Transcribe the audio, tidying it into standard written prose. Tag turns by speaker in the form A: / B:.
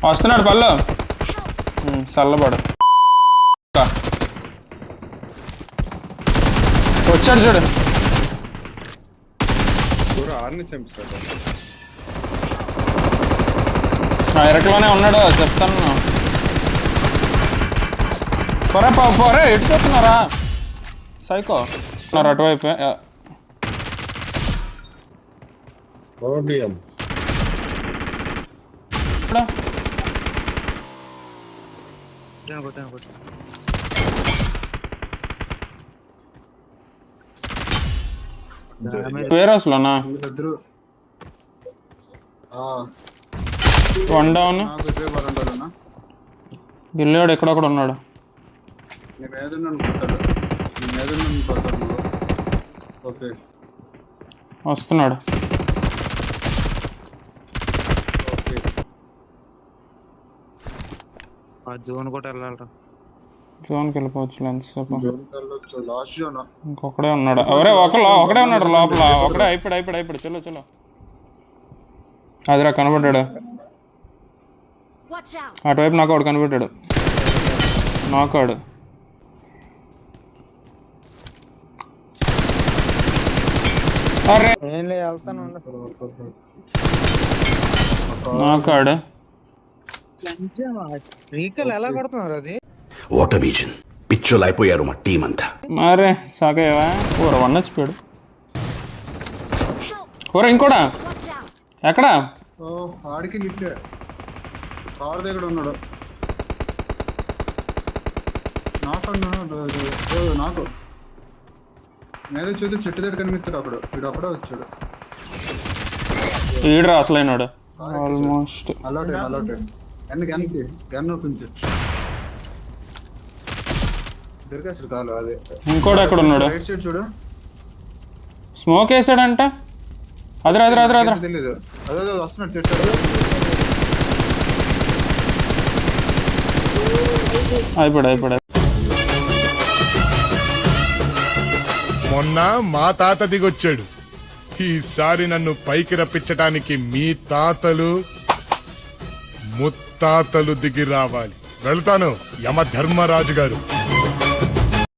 A: వస్తున్నాడు పళ్ళు చల్లబడు వచ్చాడు చూడు ఎరకలోనే ఉన్నాడు చెప్తాను పోరే ఎటు చెప్తున్నారా సైకో అటువైపు వేరే అసలునా వన్ డౌన్ గిల్లాడు ఎక్కడొక్కడ ఉన్నాడు వస్తున్నాడు
B: జోన్ కూడా వెళ్ళాలరా
A: జోన్కి వెళ్ళిపోవచ్చు ఎంతసేపు ఇంకొకడే ఉన్నాడు అవరే ఒకడే ఉన్నాడు లోపల ఒకడే అయిపోయాడు చలో అదిరా కనబడ్డాడు అటువైపు నాకు ఒకడు కనబడ్డాడు నాకాడు నాకాడు
B: ఎలా కొడుతున్నారు అది
C: ఓటమీజన్ పిచ్చోలు అయిపోయారు మా టీం అంతా
A: మరే సాగేవా కూర వన్నచ్చిపోయాడు కూర ఇంకోడా ఎక్కడా
D: ఆడికి లిఫ్ట్ కార్ దగ్గర ఉన్నాడు నాకు మీద చూసి చెట్టు దగ్గర కనిపిస్తాడు అప్పుడు వీడు అప్పుడే వచ్చాడు
A: ఈడరా అసలైనాడు ఆల్మోస్ట్
D: అలౌట్ గన్ కొంచెం దొరికేసాడు కాలు అదే
A: ఇంకోడు ఎక్కడ ఉన్నాడు
D: రైట్ సైడ్ చూడు
A: స్మోక్ వేసాడంట అదరా
D: తెలీదు అదే వస్తున్నాడు చెట్టు
A: అయిపోయాడు
E: మొన్న మా తాత దిగొచ్చాడు ఈసారి నన్ను పైకి రప్పించటానికి మీ తాతలు ముత్తాతలు దిగి రావాలి వెళ్తాను యమధర్మరాజు గారు